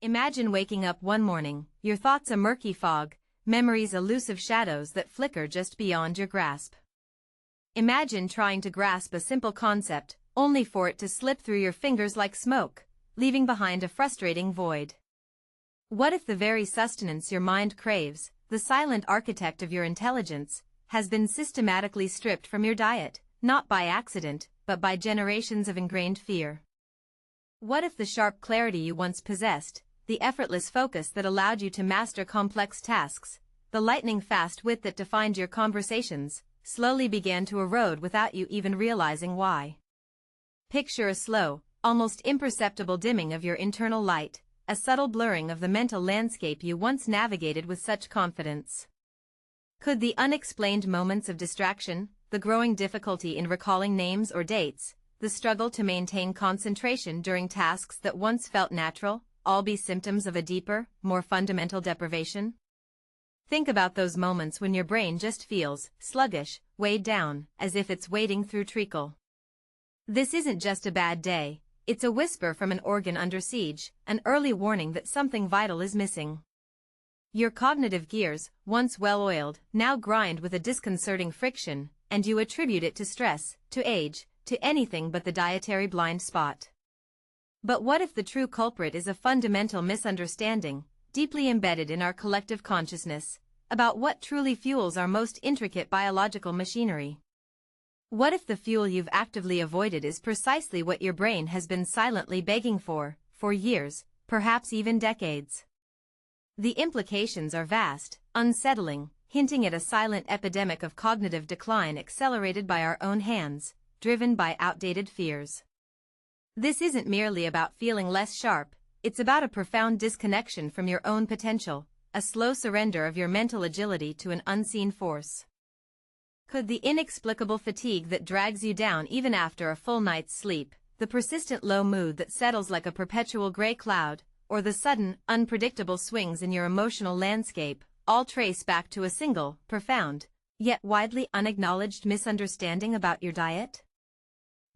Imagine waking up one morning, your thoughts a murky fog, memories elusive shadows that flicker just beyond your grasp. Imagine trying to grasp a simple concept, only for it to slip through your fingers like smoke, leaving behind a frustrating void. What if the very sustenance your mind craves, the silent architect of your intelligence, has been systematically stripped from your diet, not by accident, but by generations of ingrained fear? What if the sharp clarity you once possessed, the effortless focus that allowed you to master complex tasks, the lightning-fast wit that defined your conversations, slowly began to erode without you even realizing why? Picture a slow, almost imperceptible dimming of your internal light, a subtle blurring of the mental landscape you once navigated with such confidence. Could the unexplained moments of distraction, the growing difficulty in recalling names or dates, the struggle to maintain concentration during tasks that once felt natural, all be symptoms of a deeper, more fundamental deprivation? Think about those moments when your brain just feels sluggish, weighed down, as if it's wading through treacle. This isn't just a bad day, it's a whisper from an organ under siege, an early warning that something vital is missing. Your cognitive gears, once well-oiled, now grind with a disconcerting friction, and you attribute it to stress, to age, to anything but the dietary blind spot. But what if the true culprit is a fundamental misunderstanding, deeply embedded in our collective consciousness, about what truly fuels our most intricate biological machinery? What if the fuel you've actively avoided is precisely what your brain has been silently begging for years, perhaps even decades? The implications are vast, unsettling, hinting at a silent epidemic of cognitive decline accelerated by our own hands, driven by outdated fears. This isn't merely about feeling less sharp, it's about a profound disconnection from your own potential, a slow surrender of your mental agility to an unseen force. Could the inexplicable fatigue that drags you down even after a full night's sleep, the persistent low mood that settles like a perpetual gray cloud, or the sudden, unpredictable swings in your emotional landscape, all trace back to a single, profound, yet widely unacknowledged misunderstanding about your diet?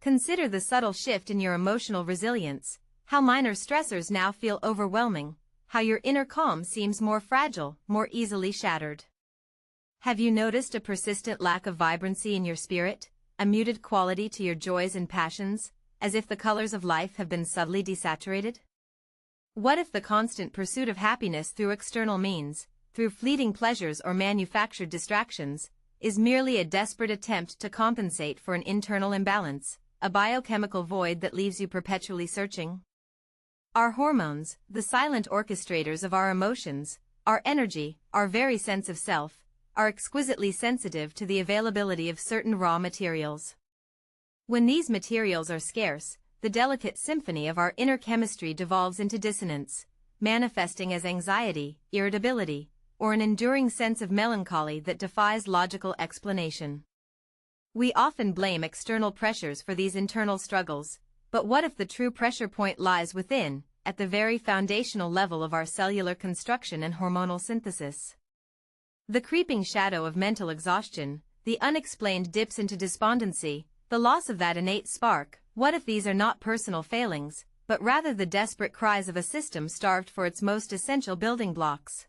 Consider the subtle shift in your emotional resilience, how minor stressors now feel overwhelming, how your inner calm seems more fragile, more easily shattered. Have you noticed a persistent lack of vibrancy in your spirit, a muted quality to your joys and passions, as if the colors of life have been subtly desaturated? What if the constant pursuit of happiness through external means, through fleeting pleasures or manufactured distractions, is merely a desperate attempt to compensate for an internal imbalance, a biochemical void that leaves you perpetually searching? Our hormones, the silent orchestrators of our emotions, our energy, our very sense of self, are exquisitely sensitive to the availability of certain raw materials. When these materials are scarce, the delicate symphony of our inner chemistry devolves into dissonance, manifesting as anxiety, irritability, or an enduring sense of melancholy that defies logical explanation. We often blame external pressures for these internal struggles, but what if the true pressure point lies within, at the very foundational level of our cellular construction and hormonal synthesis? The creeping shadow of mental exhaustion, the unexplained dips into despondency, the loss of that innate spark, what if these are not personal failings, but rather the desperate cries of a system starved for its most essential building blocks?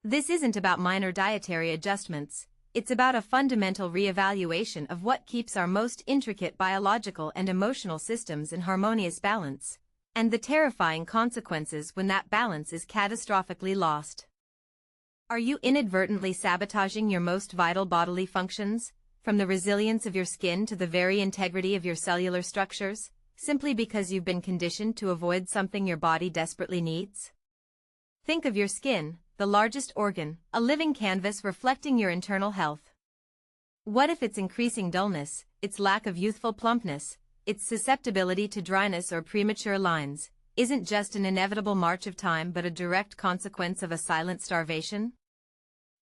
This isn't about minor dietary adjustments, it's about a fundamental reevaluation of what keeps our most intricate biological and emotional systems in harmonious balance, and the terrifying consequences when that balance is catastrophically lost. Are you inadvertently sabotaging your most vital bodily functions, from the resilience of your skin to the very integrity of your cellular structures, simply because you've been conditioned to avoid something your body desperately needs? Think of your skin, the largest organ, a living canvas reflecting your internal health. What if its increasing dullness, its lack of youthful plumpness, its susceptibility to dryness or premature lines, isn't just an inevitable march of time but a direct consequence of a silent starvation?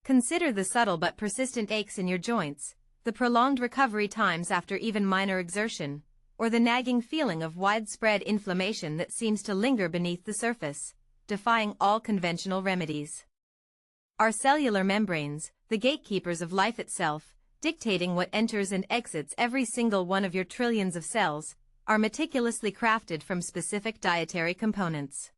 Consider the subtle but persistent aches in your joints, the prolonged recovery times after even minor exertion, or the nagging feeling of widespread inflammation that seems to linger beneath the surface, defying all conventional remedies. Our cellular membranes, the gatekeepers of life itself, dictating what enters and exits every single one of your trillions of cells, are meticulously crafted from specific dietary components.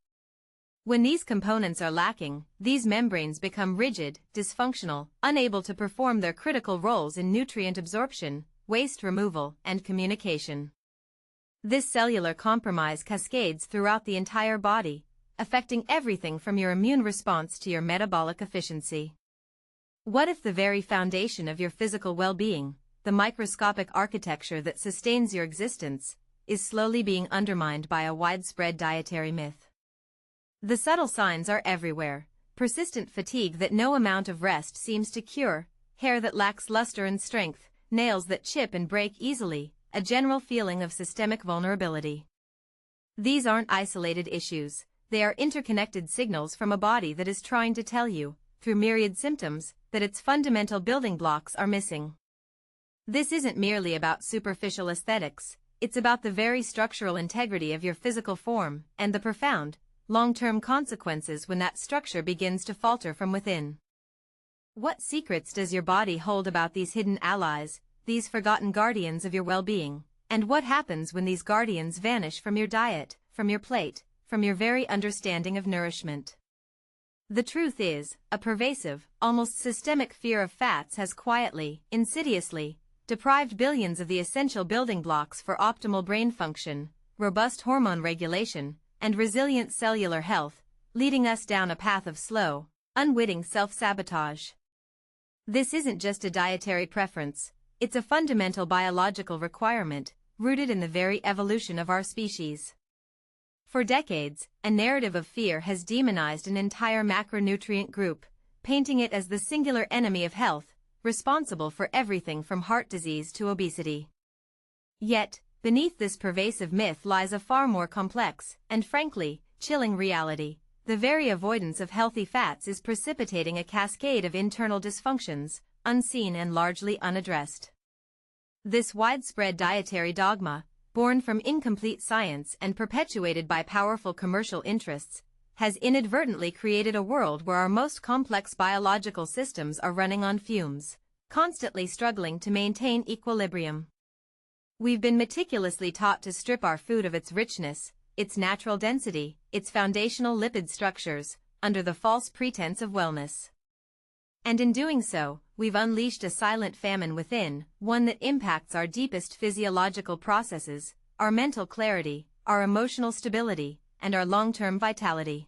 When these components are lacking, these membranes become rigid, dysfunctional, unable to perform their critical roles in nutrient absorption, waste removal, and communication. This cellular compromise cascades throughout the entire body, affecting everything from your immune response to your metabolic efficiency. What if the very foundation of your physical well-being, the microscopic architecture that sustains your existence, is slowly being undermined by a widespread dietary myth? The subtle signs are everywhere: persistent fatigue that no amount of rest seems to cure, hair that lacks luster and strength, nails that chip and break easily, a general feeling of systemic vulnerability. These aren't isolated issues, they are interconnected signals from a body that is trying to tell you, through myriad symptoms, that its fundamental building blocks are missing. This isn't merely about superficial aesthetics, it's about the very structural integrity of your physical form and the profound, long-term consequences when that structure begins to falter from within. What secrets does your body hold about these hidden allies, these forgotten guardians of your well-being, and what happens when these guardians vanish from your diet, from your plate, from your very understanding of nourishment? The truth is, a pervasive, almost systemic fear of fats has quietly, insidiously, deprived billions of the essential building blocks for optimal brain function, robust hormone regulation, and resilient cellular health, leading us down a path of slow, unwitting self-sabotage. This isn't just a dietary preference, it's a fundamental biological requirement, rooted in the very evolution of our species. For decades, a narrative of fear has demonized an entire macronutrient group, painting it as the singular enemy of health, responsible for everything from heart disease to obesity. Yet, beneath this pervasive myth lies a far more complex, and frankly, chilling reality. The very avoidance of healthy fats is precipitating a cascade of internal dysfunctions, unseen and largely unaddressed. This widespread dietary dogma, born from incomplete science and perpetuated by powerful commercial interests, has inadvertently created a world where our most complex biological systems are running on fumes, constantly struggling to maintain equilibrium. We've been meticulously taught to strip our food of its richness, its natural density, its foundational lipid structures, under the false pretense of wellness. And in doing so, we've unleashed a silent famine within, one that impacts our deepest physiological processes, our mental clarity, our emotional stability, and our long-term vitality.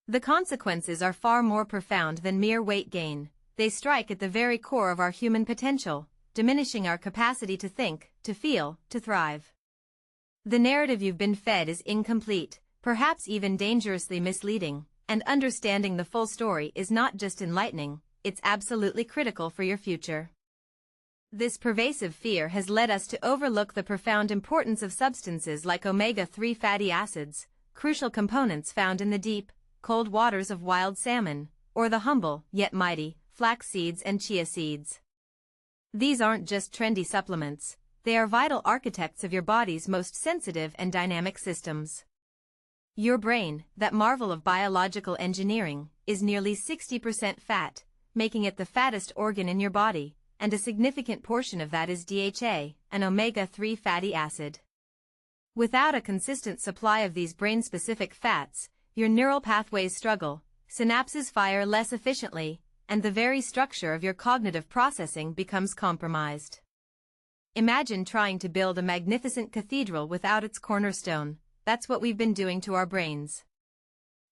The consequences are far more profound than mere weight gain. They strike at the very core of our human potential, diminishing our capacity to think, to feel, to thrive. The narrative you've been fed is incomplete, perhaps even dangerously misleading, and understanding the full story is not just enlightening, it's absolutely critical for your future. This pervasive fear has led us to overlook the profound importance of substances like omega-3 fatty acids, crucial components found in the deep, cold waters of wild salmon, or the humble, yet mighty, flax seeds and chia seeds. These aren't just trendy supplements, they are vital architects of your body's most sensitive and dynamic systems. Your brain, that marvel of biological engineering, is nearly 60% fat, making it the fattest organ in your body, and a significant portion of that is DHA, an omega-3 fatty acid. Without a consistent supply of these brain-specific fats, your neural pathways struggle, synapses fire less efficiently, and the very structure of your cognitive processing becomes compromised. Imagine trying to build a magnificent cathedral without its cornerstone. That's what we've been doing to our brains.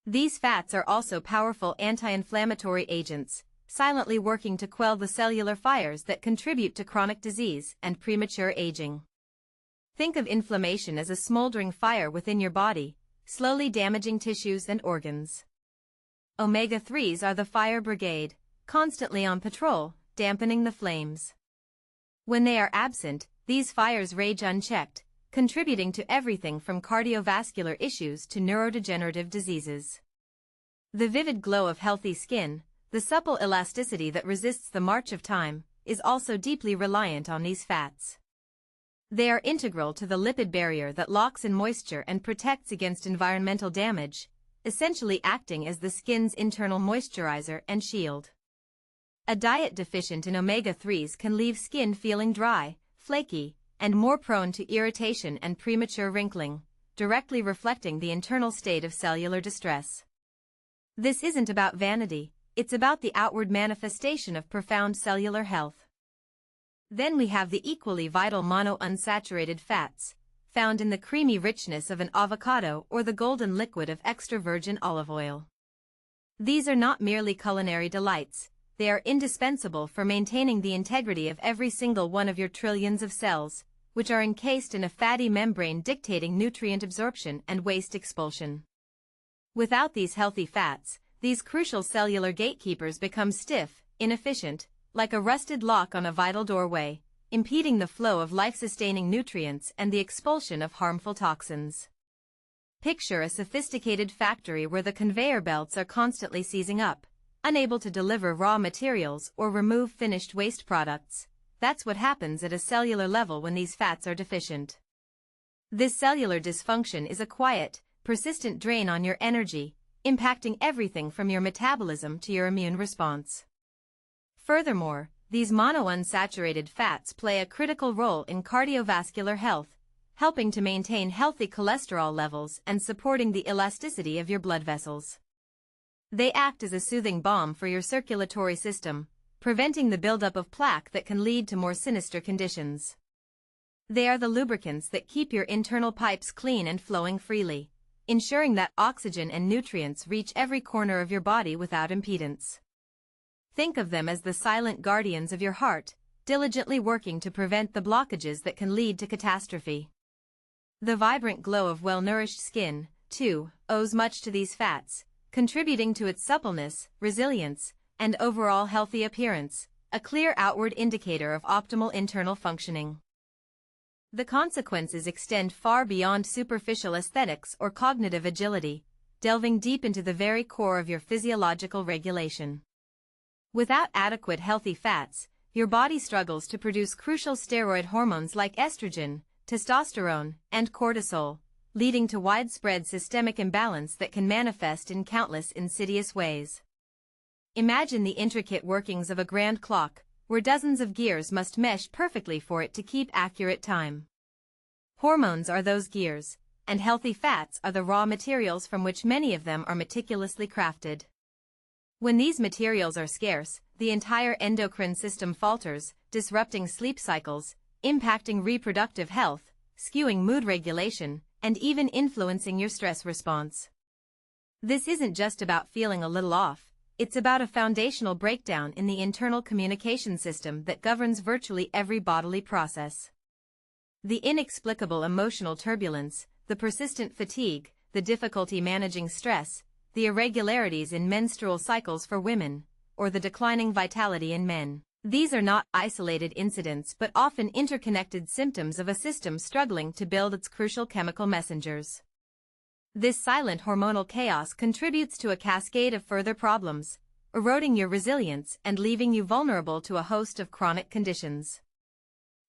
These fats are also powerful anti-inflammatory agents, silently working to quell the cellular fires that contribute to chronic disease and premature aging. Think of inflammation as a smoldering fire within your body, slowly damaging tissues and organs. Omega-3s are the fire brigade, constantly on patrol, dampening the flames. When they are absent, these fires rage unchecked, contributing to everything from cardiovascular issues to neurodegenerative diseases. The vivid glow of healthy skin, the supple elasticity that resists the march of time, is also deeply reliant on these fats. They are integral to the lipid barrier that locks in moisture and protects against environmental damage, essentially acting as the skin's internal moisturizer and shield. A diet deficient in omega-3s can leave skin feeling dry, flaky, and more prone to irritation and premature wrinkling, directly reflecting the internal state of cellular distress. This isn't about vanity, it's about the outward manifestation of profound cellular health. Then we have the equally vital monounsaturated fats, found in the creamy richness of an avocado or the golden liquid of extra virgin olive oil. These are not merely culinary delights, they are indispensable for maintaining the integrity of every single one of your trillions of cells, which are encased in a fatty membrane dictating nutrient absorption and waste expulsion. Without these healthy fats, these crucial cellular gatekeepers become stiff, inefficient, like a rusted lock on a vital doorway, impeding the flow of life-sustaining nutrients and the expulsion of harmful toxins. Picture a sophisticated factory where the conveyor belts are constantly seizing up, unable to deliver raw materials or remove finished waste products. That's what happens at a cellular level when these fats are deficient. This cellular dysfunction is a quiet, persistent drain on your energy, impacting everything from your metabolism to your immune response. Furthermore, these monounsaturated fats play a critical role in cardiovascular health, helping to maintain healthy cholesterol levels and supporting the elasticity of your blood vessels. They act as a soothing balm for your circulatory system, preventing the buildup of plaque that can lead to more sinister conditions. They are the lubricants that keep your internal pipes clean and flowing freely, ensuring that oxygen and nutrients reach every corner of your body without impedance. Think of them as the silent guardians of your heart, diligently working to prevent the blockages that can lead to catastrophe. The vibrant glow of well-nourished skin, too, owes much to these fats, contributing to its suppleness, resilience, and overall healthy appearance, a clear outward indicator of optimal internal functioning. The consequences extend far beyond superficial aesthetics or cognitive agility, delving deep into the very core of your physiological regulation. Without adequate healthy fats, your body struggles to produce crucial steroid hormones like estrogen, testosterone, and cortisol, leading to widespread systemic imbalance that can manifest in countless insidious ways. Imagine the intricate workings of a grand clock, where dozens of gears must mesh perfectly for it to keep accurate time. Hormones are those gears, and healthy fats are the raw materials from which many of them are meticulously crafted. When these materials are scarce, the entire endocrine system falters, disrupting sleep cycles, impacting reproductive health, skewing mood regulation, and even influencing your stress response. This isn't just about feeling a little off, it's about a foundational breakdown in the internal communication system that governs virtually every bodily process. The inexplicable emotional turbulence, the persistent fatigue, the difficulty managing stress, the irregularities in menstrual cycles for women, or the declining vitality in men. These are not isolated incidents but often interconnected symptoms of a system struggling to build its crucial chemical messengers. This silent hormonal chaos contributes to a cascade of further problems, eroding your resilience and leaving you vulnerable to a host of chronic conditions.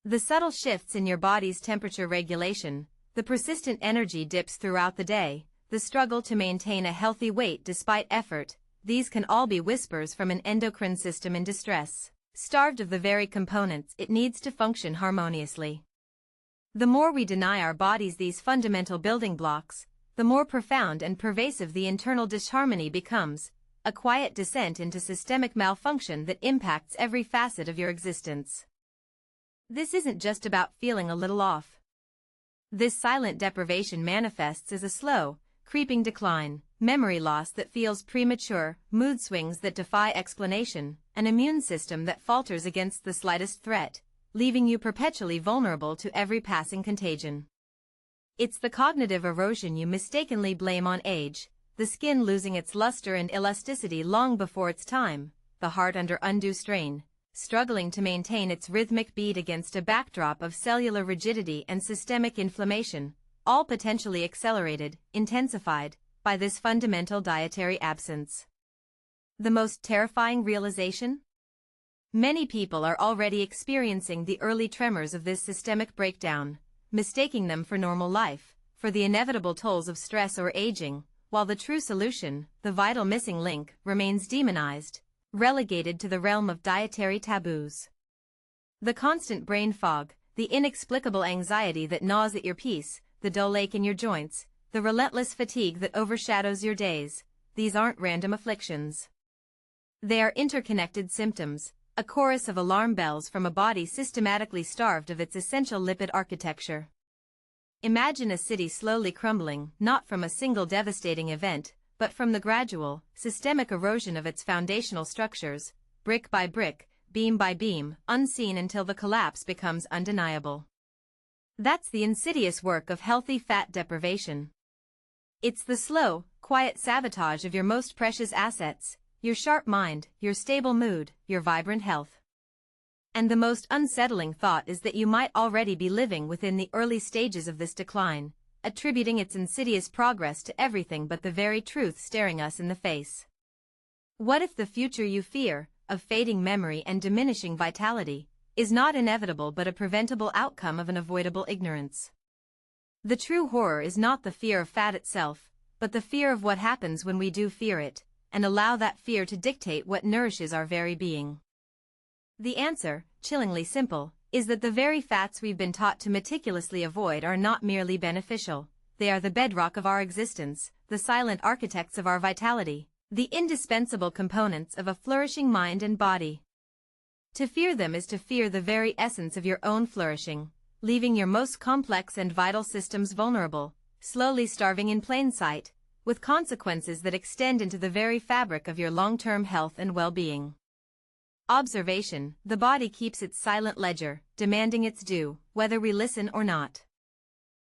The subtle shifts in your body's temperature regulation, the persistent energy dips throughout the day, the struggle to maintain a healthy weight despite effort, these can all be whispers from an endocrine system in distress, starved of the very components it needs to function harmoniously. The more we deny our bodies these fundamental building blocks, the more profound and pervasive the internal disharmony becomes, a quiet descent into systemic malfunction that impacts every facet of your existence. This isn't just about feeling a little off. This silent deprivation manifests as a slow, creeping decline, memory loss that feels premature, mood swings that defy explanation, an immune system that falters against the slightest threat, leaving you perpetually vulnerable to every passing contagion. It's the cognitive erosion you mistakenly blame on age, the skin losing its luster and elasticity long before its time, the heart under undue strain, struggling to maintain its rhythmic beat against a backdrop of cellular rigidity and systemic inflammation, all potentially accelerated, intensified, by this fundamental dietary absence. The most terrifying realization? Many people are already experiencing the early tremors of this systemic breakdown, mistaking them for normal life, for the inevitable tolls of stress or aging, while the true solution, the vital missing link, remains demonized, relegated to the realm of dietary taboos. The constant brain fog, the inexplicable anxiety that gnaws at your peace, the dull ache in your joints, the relentless fatigue that overshadows your days, these aren't random afflictions. They are interconnected symptoms, a chorus of alarm bells from a body systematically starved of its essential lipid architecture. Imagine a city slowly crumbling, not from a single devastating event, but from the gradual, systemic erosion of its foundational structures, brick by brick, beam by beam, unseen until the collapse becomes undeniable. That's the insidious work of healthy fat deprivation. It's the slow, quiet sabotage of your most precious assets, your sharp mind, your stable mood, your vibrant health. And the most unsettling thought is that you might already be living within the early stages of this decline, attributing its insidious progress to everything but the very truth staring us in the face. What if the future you fear, of fading memory and diminishing vitality, is not inevitable but a preventable outcome of an avoidable ignorance? The true horror is not the fear of fat itself, but the fear of what happens when we do fear it, and allow that fear to dictate what nourishes our very being. The answer, chillingly simple, is that the very fats we've been taught to meticulously avoid are not merely beneficial, they are the bedrock of our existence, the silent architects of our vitality, the indispensable components of a flourishing mind and body. To fear them is to fear the very essence of your own flourishing, leaving your most complex and vital systems vulnerable, slowly starving in plain sight, with consequences that extend into the very fabric of your long-term health and well-being. Observation: the body keeps its silent ledger, demanding its due, whether we listen or not.